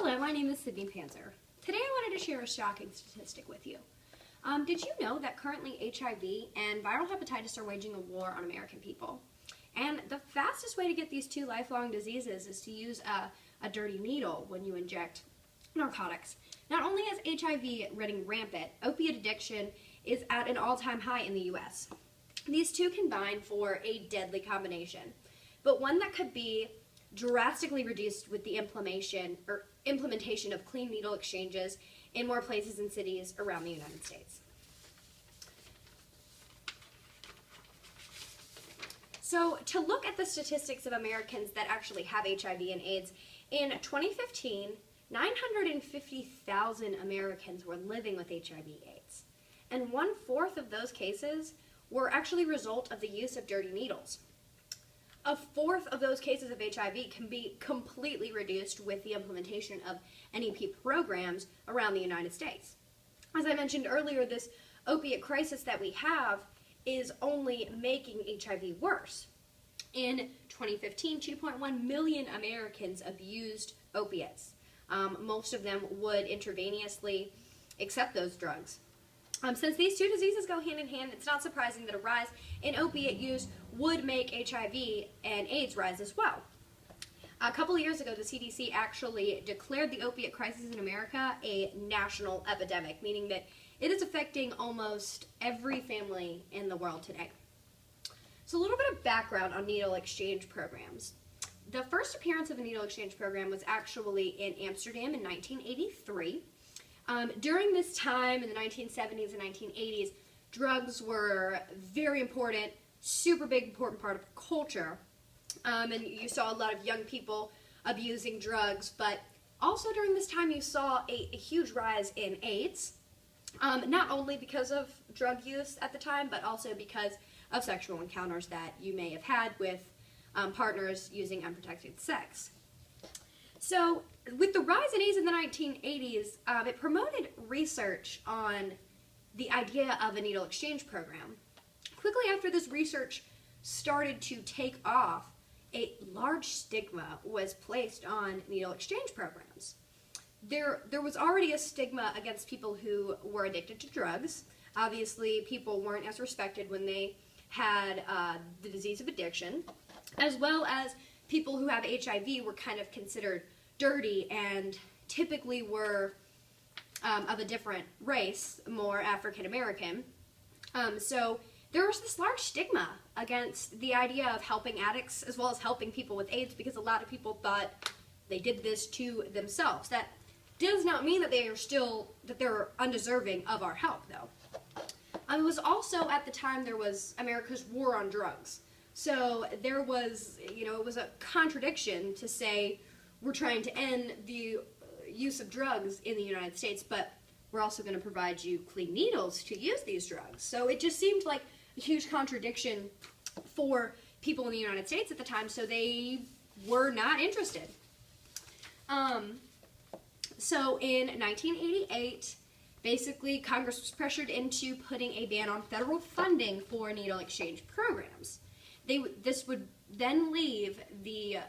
Hello, my name is Sydney Panzer. Today I wanted to share a shocking statistic with you. Did you know that currently HIV and viral hepatitis are waging a war on American people? And the fastest way to get these two lifelong diseases is to use a dirty needle when you inject narcotics. Not only is HIV running rampant, opiate addiction is at an all-time high in the U.S. These two combine for a deadly combination, but one that could be drastically reduced with the implementation of clean needle exchanges in more places and cities around the United States. So to look at the statistics of Americans that actually have HIV and AIDS, in 2015, 950,000 Americans were living with HIV/AIDS, and 1/4 of those cases were actually a result of the use of dirty needles. 1/4 of those cases of HIV can be completely reduced with the implementation of NEP programs around the United States. As I mentioned earlier, this opiate crisis that we have is only making HIV worse. In 2015, 2.1 million Americans abused opiates. Most of them would intravenously accept those drugs. Since these two diseases go hand in hand, it's not surprising that a rise in opiate use would make HIV and AIDS rise as well. A couple of years ago, the CDC actually declared the opiate crisis in America a national epidemic, meaning that it is affecting almost every family in the world today. So a little bit of background on needle exchange programs. The first appearance of a needle exchange program was actually in Amsterdam in 1983. During this time, in the 1970s and 1980s, drugs were very important, super big, important part of culture. And you saw a lot of young people abusing drugs, but also during this time you saw a huge rise in AIDS, not only because of drug use at the time, but also because of sexual encounters that you may have had with partners using unprotected sex. So with the rise in AIDS in the 1980s, it promoted research on the idea of a needle exchange program. Quickly after this research started to take off, a large stigma was placed on needle exchange programs. There was already a stigma against people who were addicted to drugs. Obviously, people weren't as respected when they had the disease of addiction, as well as people who have HIV were kind of considered dirty and typically were of a different race, more African American. So there was this large stigma against the idea of helping addicts as well as helping people with AIDS, because a lot of people thought they did this to themselves. That does not mean that they're undeserving of our help, though. It was also at the time there was America's war on drugs. So there was, it was a contradiction to say we're trying to end the use of drugs in the United States, but we're also going to provide you clean needles to use these drugs. So it just seemed like a huge contradiction for people in the United States at the time, so they were not interested. So in 1988, basically Congress was pressured into putting a ban on federal funding for needle exchange programs. This would then leave the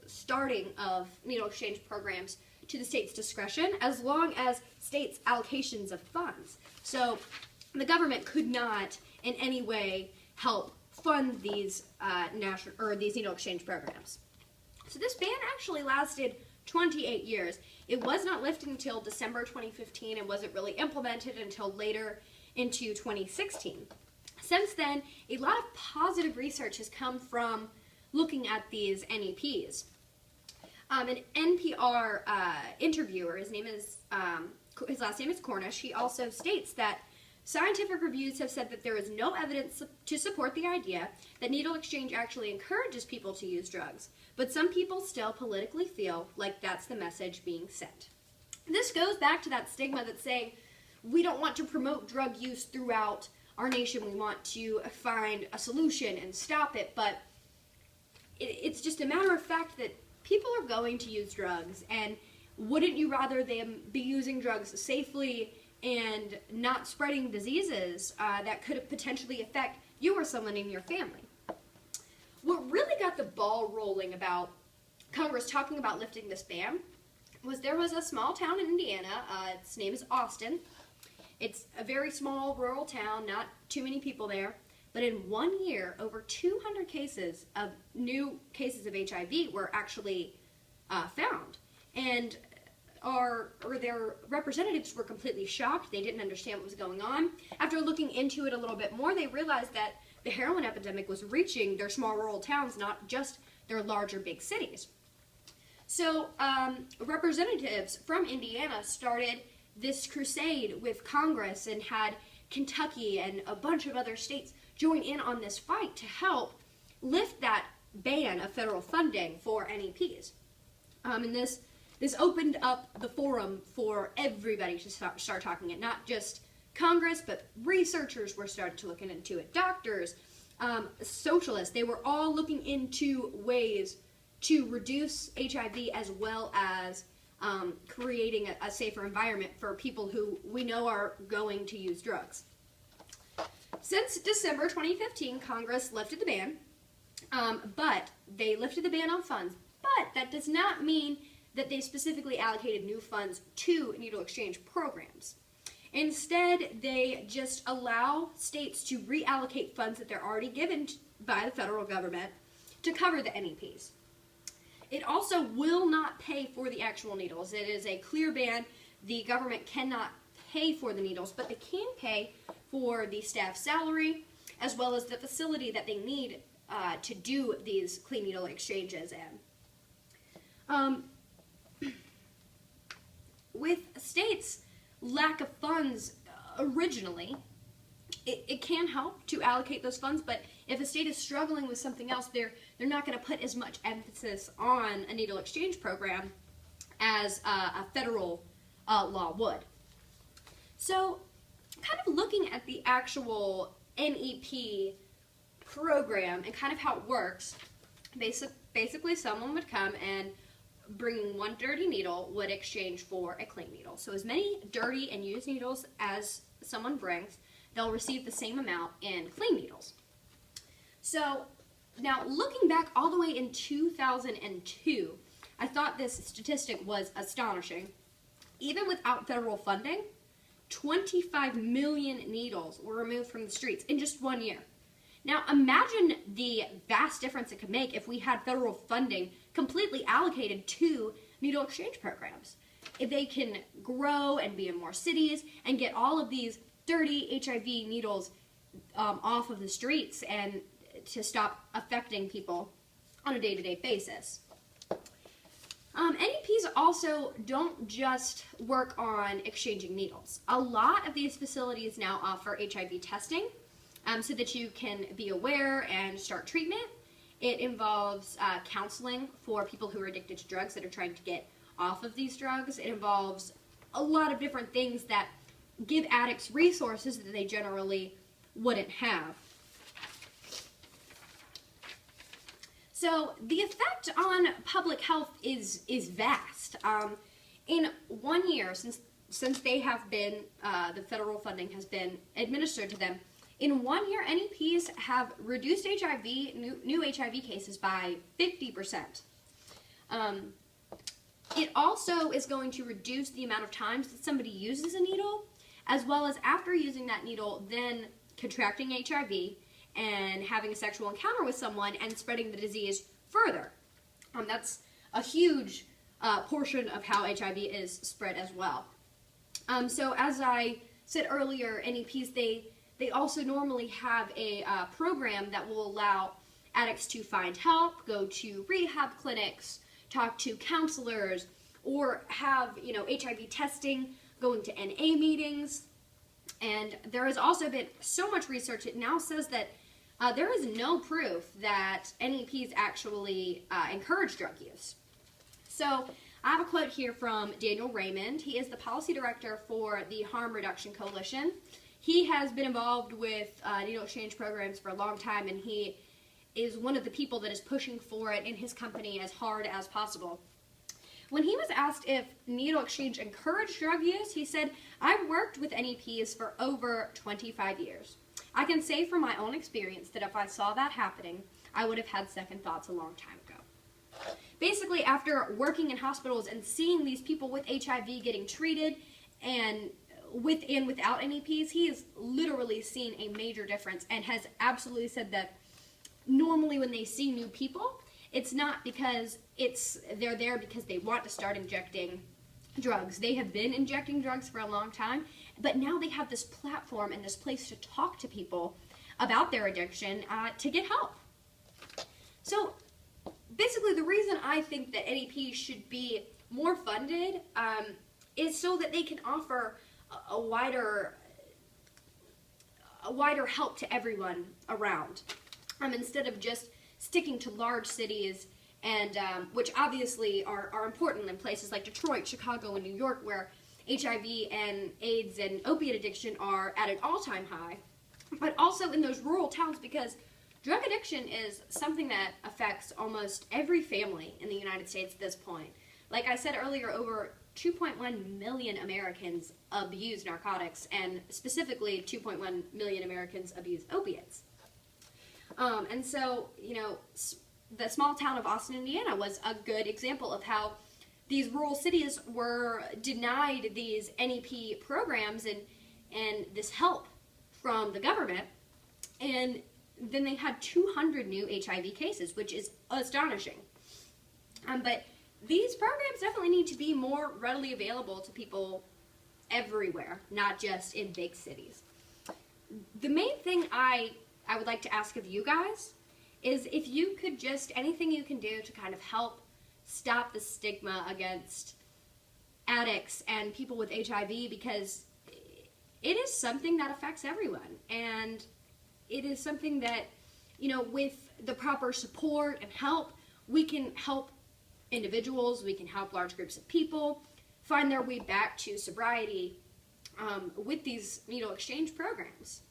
starting of needle exchange programs to the state's discretion, as long as states' allocations of funds. So the government could not in any way help fund these these needle exchange programs. So this ban actually lasted 28 years. It was not lifted until December 2015 and wasn't really implemented until later into 2016. Since then, a lot of positive research has come from looking at these NEPs. An NPR interviewer, his last name is Cornish, he also states that scientific reviews have said that there is no evidence to support the idea that needle exchange actually encourages people to use drugs, but some people still politically feel like that's the message being sent. This goes back to that stigma that's saying we don't want to promote drug use throughout our nation, we want to find a solution and stop it, but it's just a matter of fact that people are going to use drugs, and wouldn't you rather them be using drugs safely and not spreading diseases that could potentially affect you or someone in your family? What really got the ball rolling about Congress talking about lifting this ban was there was a small town in Indiana. Its name is Austin. It's a very small rural town, not too many people there. But in 1 year, over 200 cases of new cases of HIV were actually found. And their representatives were completely shocked. They didn't understand what was going on. After looking into it a little bit more, they realized that the heroin epidemic was reaching their small rural towns, not just their larger big cities. So representatives from Indiana started this crusade with Congress and had Kentucky and a bunch of other states join in on this fight to help lift that ban of federal funding for NEPs. And this opened up the forum for everybody to start talking it, not just Congress, but researchers were starting to look into it, doctors, socialists. They were all looking into ways to reduce HIV as well as creating a safer environment for people who we know are going to use drugs. Since December 2015, Congress lifted the ban, but they lifted the ban on funds. But that does not mean that they specifically allocated new funds to needle exchange programs. Instead, they just allow states to reallocate funds that they're already given by the federal government to cover the NEPs. It also will not pay for the actual needles. It is a clear ban. The government cannot pay for the needles, but they can pay for the staff salary as well as the facility that they need to do these clean needle exchanges in. With states' lack of funds originally, it can help to allocate those funds, but if a state is struggling with something else, they're not going to put as much emphasis on a needle exchange program as a federal law would. So, kind of looking at the actual NEP program and kind of how it works, basically someone would come and bringing one dirty needle would exchange for a clean needle. So as many dirty and used needles as someone brings, they'll receive the same amount in clean needles. So now looking back all the way in 2002, I thought this statistic was astonishing. Even without federal funding, 25 million needles were removed from the streets in just 1 year. Now imagine the vast difference it could make if we had federal funding completely allocated to needle exchange programs. If they can grow and be in more cities and get all of these dirty HIV needles off of the streets and to stop affecting people on a day-to-day basis. NEPs also don't just work on exchanging needles. A lot of these facilities now offer HIV testing so that you can be aware and start treatment. It involves counseling for people who are addicted to drugs that are trying to get off of these drugs. It involves a lot of different things that give addicts resources that they generally wouldn't have. So the effect on public health is vast. In 1 year, since they have been, the federal funding has been administered to them, in 1 year, NEPs have reduced HIV, new HIV cases by 50%. It also is going to reduce the amount of times that somebody uses a needle, as well as after using that needle, then contracting HIV and having a sexual encounter with someone and spreading the disease further. That's a huge portion of how HIV is spread as well. So as I said earlier, NEPs, they also normally have a program that will allow addicts to find help, go to rehab clinics, talk to counselors, or have, HIV testing, going to NA meetings. And there has also been so much research, it now says that there is no proof that NEPs actually encourage drug use. So I have a quote here from Daniel Raymond. He is the policy director for the Harm Reduction Coalition. He has been involved with needle exchange programs for a long time, and he is one of the people that is pushing for it in his company as hard as possible. When he was asked if needle exchange encouraged drug use, he said, "I've worked with NEPs for over 25 years. I can say from my own experience that if I saw that happening, I would have had second thoughts a long time ago." Basically, after working in hospitals and seeing these people with HIV getting treated and with and without NEPs, he has literally seen a major difference and has absolutely said that normally when they see new people, it's not because they're there because they want to start injecting drugs. They have been injecting drugs for a long time, but now they have this platform and this place to talk to people about their addiction to get help. So basically, the reason I think that NEPs should be more funded is so that they can offer a wider help to everyone around, instead of just sticking to large cities, and which obviously are important in places like Detroit, Chicago, and New York, where HIV and AIDS and opiate addiction are at an all-time high, but also in those rural towns, because drug addiction is something that affects almost every family in the United States at this point. Like I said earlier, over 2.1 million Americans abuse narcotics, and specifically 2.1 million Americans abuse opiates. And so, the small town of Austin, Indiana was a good example of how these rural cities were denied these NEP programs and this help from the government, and then they had 200 new HIV cases, which is astonishing. But these programs definitely need to be more readily available to people everywhere, not just in big cities. The main thing I would like to ask of you guys is if you could just, anything you can do to kind of help stop the stigma against addicts and people with HIV, because it is something that affects everyone, and it is something that, with the proper support and help, we can help individuals, we can help large groups of people find their way back to sobriety with these needle exchange programs.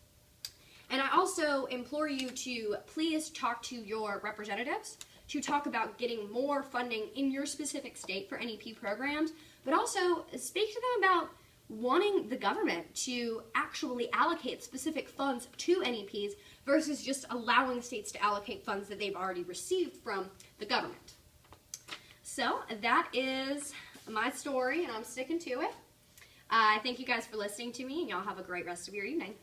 And I also implore you to please talk to your representatives to talk about getting more funding in your specific state for NEP programs, but also speak to them about wanting the government to actually allocate specific funds to NEPs versus just allowing states to allocate funds that they've already received from the government. So that is my story, and I'm sticking to it. I thank you guys for listening to me, and y'all have a great rest of your evening.